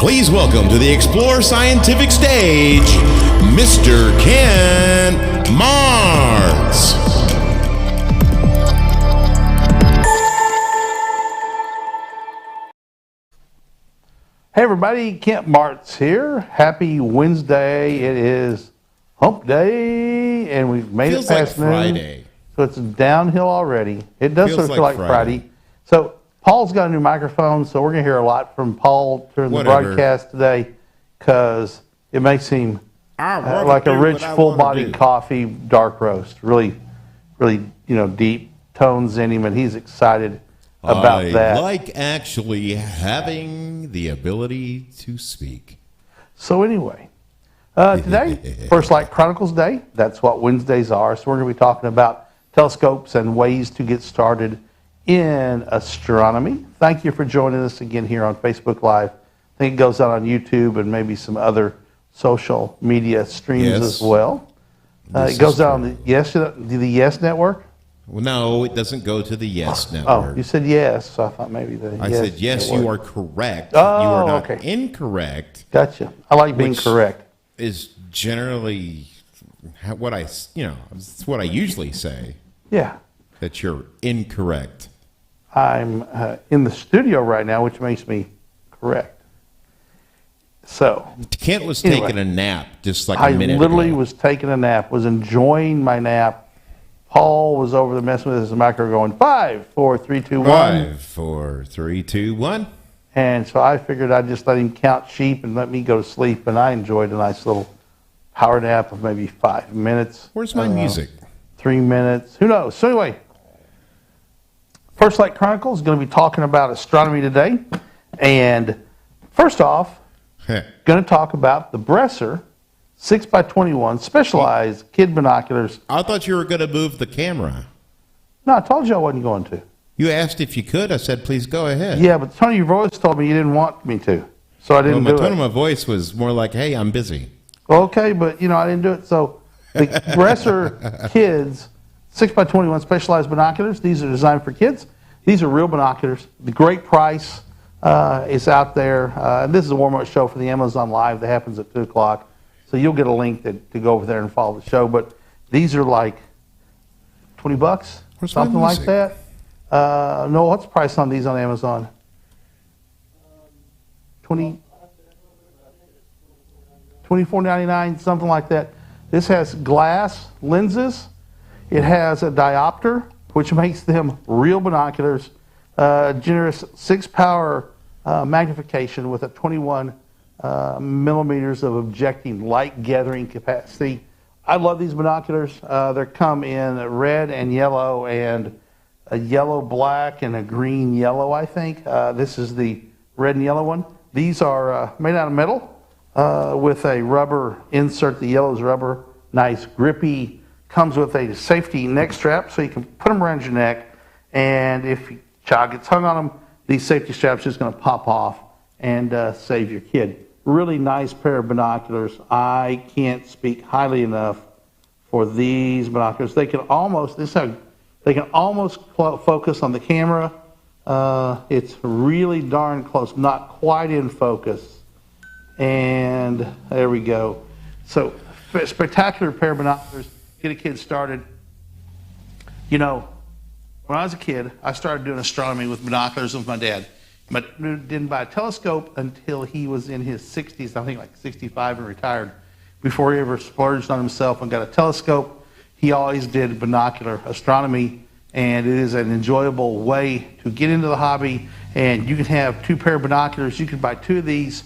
Please welcome to the Explore Scientific stage, Mr. Ken Marks. Hey everybody, Kent Martz here. Happy Wednesday. It is hump day and we've made Feels it past like Friday. noon. So it's downhill already. It does Feels sort of feel like Friday. So Paul's got a new microphone, so we're going to hear a lot from Paul during the broadcast today because it makes him like a rich, full-bodied coffee dark roast. Really, deep tones in him, and he's excited about that. I like actually having the ability to speak. So anyway, today, First Light Chronicles Day. That's what Wednesdays are. So we're going to be talking about telescopes and ways to get started in astronomy. Thank you for joining us again here on Facebook Live. I think it goes out on YouTube and maybe some other social media streams as well. It goes out on the Yes Network. Well, no, it doesn't go to the Yes Network. Oh, you said yes, so I thought maybe I said yes, network. you are correct. Oh, you are not okay. incorrect. Gotcha. I like being correct. Is generally what it's what I usually say. Yeah. That you're incorrect. I'm in the studio right now, which makes me correct. So Kent was taking a nap just like a minute ago. I literally was taking a nap, was enjoying my nap. Paul was over there messing with his micro going 5, 4, 3, 2, 1. 5, 4, 3, 2, 1. And so I figured I'd just let him count sheep and let me go to sleep. And I enjoyed a nice little power nap of maybe 5 minutes. Where's my music? 3 minutes. Who knows? So anyway, First Light Chronicles is going to be talking about astronomy today. And first off, going to talk about the Bresser 6x21 specialized kid binoculars. I thought you were going to move the camera. No, I told you I wasn't going to. You asked if you could. I said, please go ahead. Yeah, but the tone of your voice told me you didn't want me to. So I didn't do it. The tone of my voice was more like, hey, I'm busy. Okay, but, I didn't do it. So the Bresser Kids 6x21 specialized binoculars, these are designed for kids. These are real binoculars. The great price is out there. This is a warm-up show for the Amazon Live that happens at 2 o'clock. So you'll get a link to go over there and follow the show. But these are like $20, something like that. No, what's the price on these on Amazon? 24.99, something like that. This has glass lenses. It has a diopter, which makes them real binoculars. Generous 6-power magnification with a 21 millimeters of objecting light gathering capacity. I love these binoculars. They come in red and yellow and a yellow black and a green yellow, I think. This is the red and yellow one. These are made out of metal with a rubber insert. The yellow is rubber, nice grippy. Comes with a safety neck strap so you can put them around your neck, and if your child gets hung on them, these safety straps are just going to pop off and save your kid. Really nice pair of binoculars. I can't speak highly enough for these binoculars. They can almost focus on the camera. It's really darn close, not quite in focus. And there we go. So spectacular pair of binoculars. Get a kid started. When I was a kid, I started doing astronomy with binoculars with my dad. But didn't buy a telescope until he was in his 60s, I think like 65 and retired. Before he ever splurged on himself and got a telescope, he always did binocular astronomy, and it is an enjoyable way to get into the hobby. And you can have 2 pair of binoculars. You could buy 2 of these,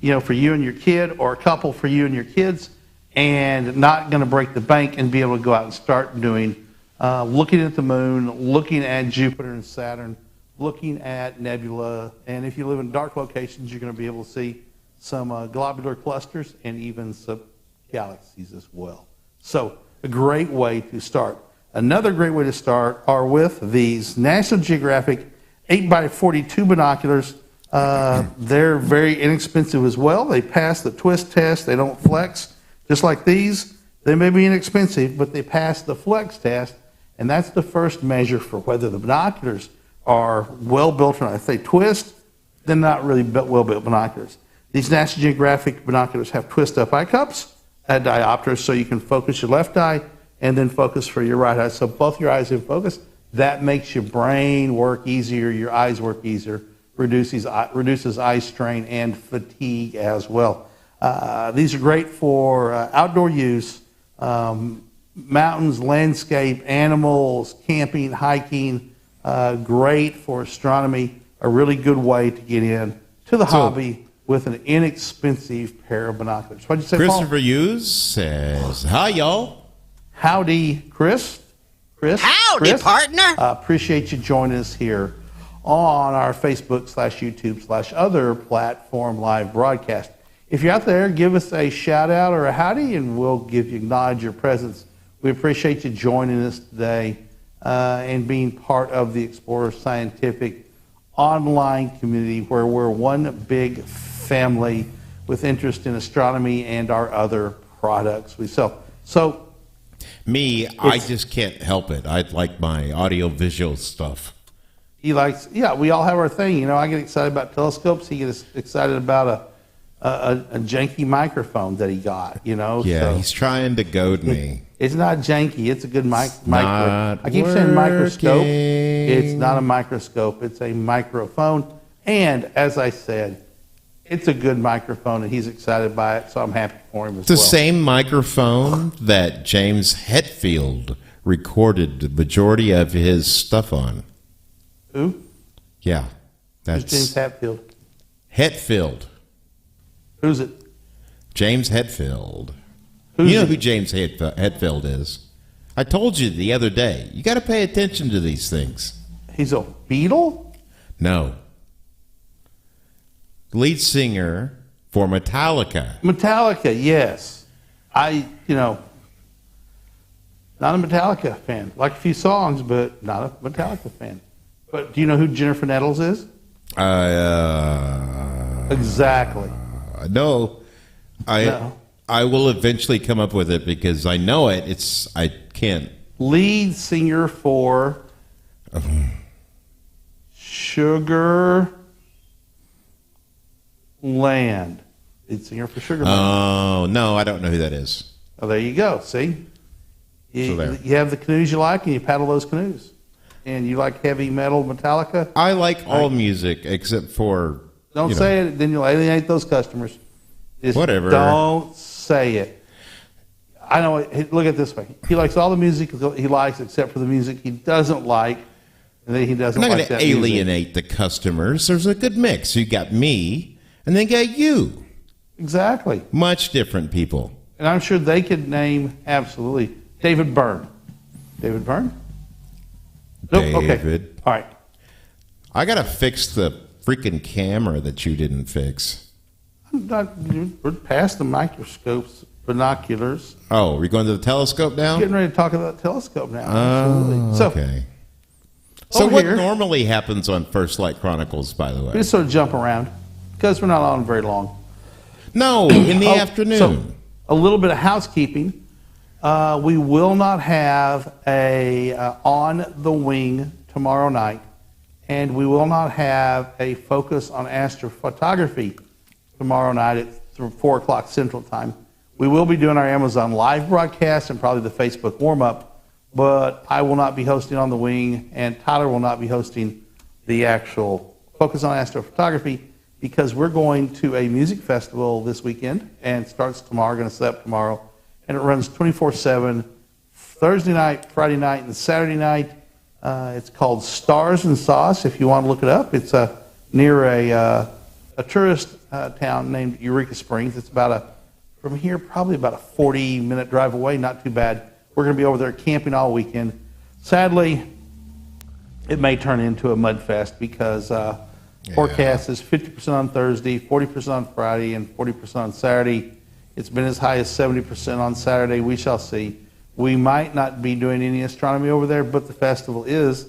for you and your kid, or a couple for you and your kids, and not going to break the bank and be able to go out and start doing, looking at the moon, looking at Jupiter and Saturn, looking at nebula, and if you live in dark locations, you're going to be able to see some globular clusters and even some galaxies as well. So a great way to start. Another great way to start are with these National Geographic 8x42 binoculars. They're very inexpensive as well. They pass the twist test. They don't flex. Just like these, they may be inexpensive, but they pass the flex test, and that's the first measure for whether the binoculars are well built or not. If they twist, they're not really well built binoculars. These National Geographic binoculars have twist-up eye cups, diopters, so you can focus your left eye and then focus for your right eye. So both your eyes in focus. That makes your brain work easier, your eyes work easier, reduces eye strain and fatigue as well. These are great for outdoor use, mountains, landscape, animals, camping, hiking. Great for astronomy. A really good way to get in to the hobby with an inexpensive pair of binoculars. What'd you say, Christopher Paul? Hughes says, "Hi, y'all." Howdy, Chris. Howdy, partner. Appreciate you joining us here on our Facebook/YouTube/other platform live broadcast. If you're out there, give us a shout out or a howdy, and we'll acknowledge your presence. We appreciate you joining us today and being part of the Explorer Scientific online community, where we're one big family with interest in astronomy and our other products we sell. So, I just can't help it. I like my audio-visual stuff. he likes, we all have our thing. You know, I get excited about telescopes. He gets excited about a janky microphone that he got, you know. Yeah, so he's trying to goad me. it's not janky. It's a good micro. not I keep saying microscope. working. It's not a microscope. It's a microphone. And as I said, it's a good microphone, and he's excited by it, so I'm happy for him as The well. same microphone that James Hetfield recorded the majority of his stuff on. Who? Yeah, Who's that's James Hatfield? Hetfield. Who's it? James Hetfield. Who's You know it? who James Hetfield is? I told you the other day. You got to pay attention to these things. He's a Beatle? No. Lead singer for Metallica. Metallica, yes. Not a Metallica fan. Like a few songs, but not a Metallica fan. But do you know who Jennifer Nettles is? Exactly. No. No. I will eventually come up with it because I know it. I can't. Lead singer for Sugar Land. Lead singer for Sugar Land. Oh, no, I don't know who that is. Oh, there you go. See? So there. You have the canoes you like, and you paddle those canoes. And you like heavy metal Metallica? I like all music except for. Don't say it, then you'll alienate those customers. Just Whatever. Don't say it. I know. Look at it this way. He likes all the music he likes except for the music he doesn't like, and then he doesn't I'm not like going that to music. alienate the customers. There's a good mix. You got me, and then got you. Exactly. Much different people. And I'm sure they could name, absolutely, David Byrne. David Byrne? Nope. Okay. David. All right. I got to fix the freaking camera that you didn't fix. We're past the microscopes, binoculars. Oh, we're going to the telescope now? Getting ready to talk about the telescope now. Absolutely. So, Okay. So over what here- normally happens on First Light Chronicles, by the we way? just sort of jump around because we're not on very long. No, in the Oh, afternoon. So, a little bit of housekeeping. We will not have a on the wing tomorrow night, and we will not have a focus on astrophotography tomorrow night at 4 o'clock Central Time. We will be doing our Amazon Live broadcast and probably the Facebook warm-up, but I will not be hosting on the wing, and Tyler will not be hosting the actual focus on astrophotography, because we're going to a music festival this weekend, and starts tomorrow, going to set up tomorrow, and it runs 24/7, Thursday night, Friday night, and Saturday night. It's called Stars and Sauce, if you want to look it up. It's near a tourist town named Eureka Springs. It's from here, probably about a 40-minute drive away, not too bad. We're going to be over there camping all weekend. Sadly, it may turn into a mud fest because forecast is 50% on Thursday, 40% on Friday, and 40% on Saturday. It's been as high as 70% on Saturday. We shall see. We might not be doing any astronomy over there, but the festival is.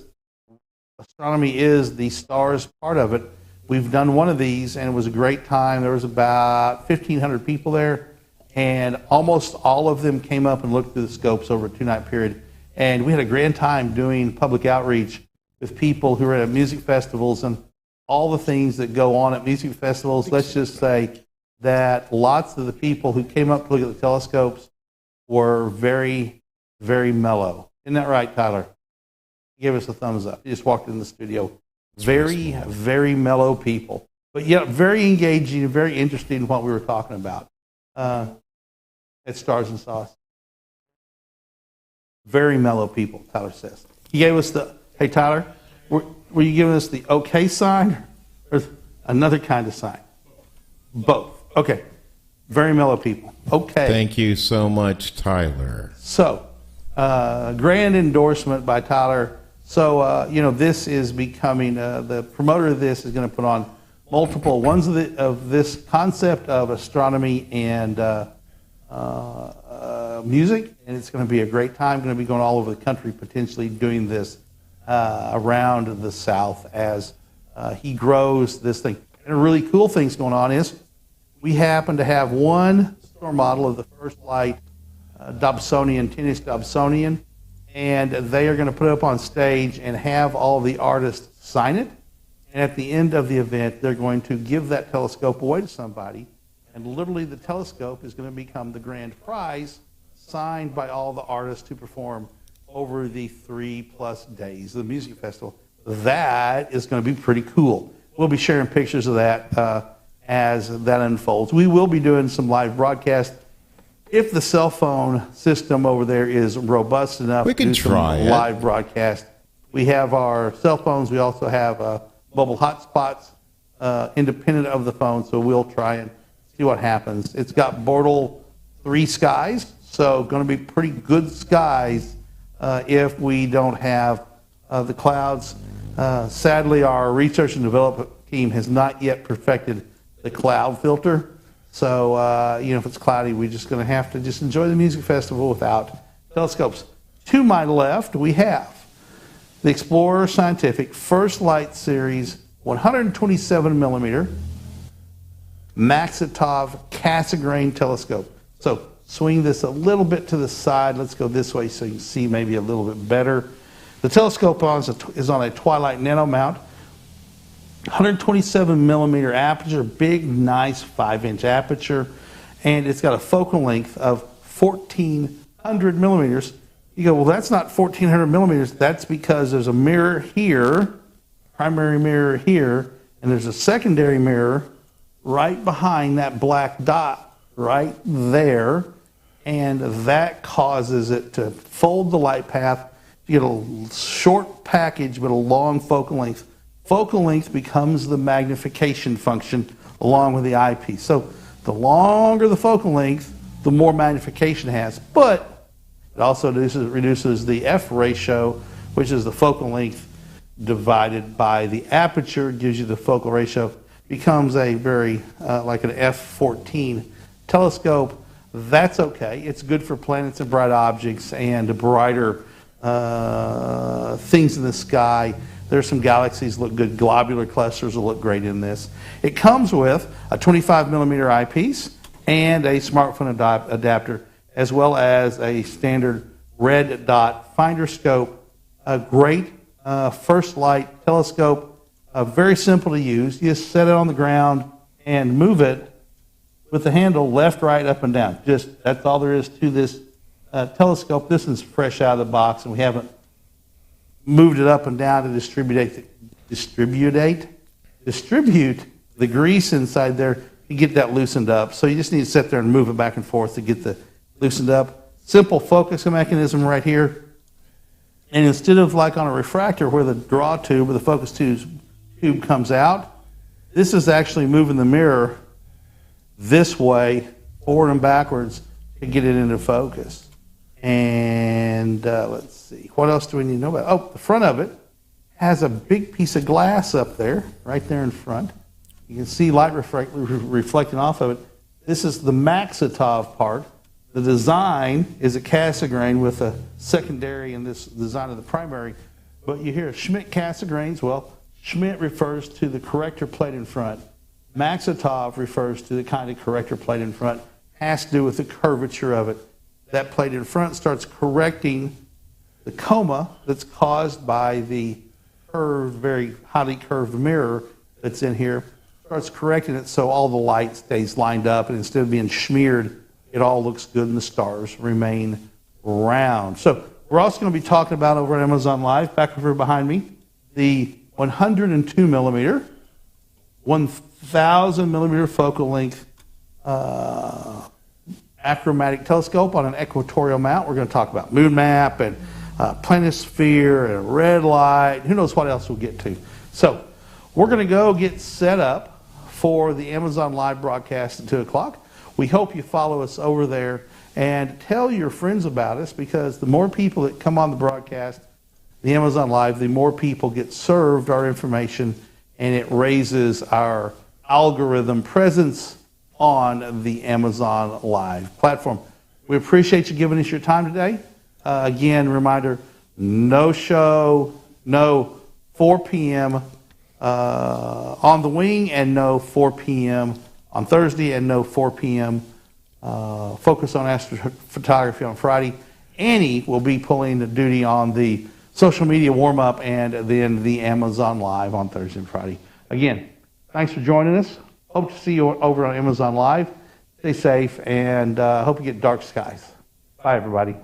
Astronomy is the stars part of it. We've done one of these, and it was a great time. There was about 1,500 people there, and almost all of them came up and looked through the scopes over a 2-night period. And we had a grand time doing public outreach with people who are at music festivals and all the things that go on at music festivals. Let's just say that lots of the people who came up to look at the telescopes were very, very mellow. Isn't that right, Tyler? Give us a thumbs up. You just walked in the studio. Very, very mellow people, but yet very engaging and very interesting in what we were talking about at Stars and Sauce. Very mellow people, Tyler says. He gave us the, hey, Tyler, were you giving us the okay sign or another kind of sign? Both. Okay. Very mellow people. Okay. Thank you so much, Tyler. So, grand endorsement by Tyler. So, this is becoming, the promoter of this is going to put on multiple ones of this concept of astronomy and music, and it's going to be a great time. Going to be going all over the country, potentially doing this around the South as he grows this thing. And a really cool thing's going on is we happen to have one store model of the first flight Dobsonian, 10-inch Dobsonian, and they are going to put it up on stage and have all the artists sign it. And at the end of the event, they're going to give that telescope away to somebody, and literally the telescope is going to become the grand prize, signed by all the artists who perform over the 3+ days of the music festival. That is going to be pretty cool. We'll be sharing pictures of that as that unfolds. We will be doing some live broadcast. If the cell phone system over there is robust enough we can to do try some live broadcast, we have our cell phones. We also have mobile hotspots independent of the phone, so we'll try and see what happens. It's got Bortle 3 skies, so going to be pretty good skies if we don't have the clouds. Sadly, our research and development team has not yet perfected the cloud filter. So, if it's cloudy, we're just going to have to just enjoy the music festival without telescopes. To my left, we have the Explorer Scientific First Light Series 127 millimeter Maxitov Cassegrain telescope. So, swing this a little bit to the side. Let's go this way so you can see maybe a little bit better. The telescope is on a twilight nano mount. 127 millimeter aperture, big, nice 5-inch aperture, and it's got a focal length of 1,400 millimeters. You go, well, that's not 1,400 millimeters. That's because there's a mirror here, primary mirror here, and there's a secondary mirror right behind that black dot right there, and that causes it to fold the light path. You get a short package but a long focal length. Focal length becomes the magnification function along with the eyepiece. So the longer the focal length, the more magnification it has. But it also reduces the F ratio, which is the focal length divided by the aperture, gives you the focal ratio. Becomes a very, like an F14 telescope. That's okay. It's good for planets and bright objects and brighter things in the sky. There's some galaxies look good. Globular clusters will look great in this. It comes with a 25 millimeter eyepiece and a smartphone adapter, as well as a standard red dot finder scope. A great first light telescope, very simple to use. You just set it on the ground and move it with the handle left, right, up, and down. Just that's all there is to this telescope. This is fresh out of the box, and we haven't moved it up and down to distribute the grease inside there to get that loosened up. So you just need to sit there and move it back and forth to get the loosened up. Simple focusing mechanism right here. And instead of like on a refractor where the draw tube or the focus tube comes out, this is actually moving the mirror this way, forward and backwards, to get it into focus. And let's see, what else do we need to know about? Oh, the front of it has a big piece of glass up there, right there in front. You can see light reflecting off of it. This is the Maxitov part. The design is a Cassegrain with a secondary in this design of the primary. But you hear Schmidt Cassegrains. Well, Schmidt refers to the corrector plate in front. Maxitov refers to the kind of corrector plate in front. Has to do with the curvature of it. That plate in front starts correcting the coma that's caused by the curved, very highly curved mirror that's in here. starts correcting it so all the light stays lined up, and instead of being smeared, it all looks good and the stars remain round. So we're also going to be talking about over at Amazon Live, back over behind me, the 102 millimeter, 1,000 millimeter focal length achromatic telescope on an equatorial mount. We're going to talk about moon map and planisphere and red light. Who knows what else we'll get to. So we're going to go get set up for the Amazon Live broadcast at 2 o'clock. We hope you follow us over there and tell your friends about us, because the more people that come on the broadcast, the Amazon Live, the more people get served our information, and it raises our algorithm presence on the Amazon Live platform. We appreciate you giving us your time today. Again, reminder, no show, no 4 p.m. On the wing, and no 4 p.m. on Thursday, and no 4 p.m. Focus on astrophotography on Friday. Annie will be pulling the duty on the social media warm-up, and then the Amazon Live on Thursday and Friday. Again, thanks for joining us. Hope to see you over on Amazon Live. Stay safe, and hope you get dark skies. Bye, everybody.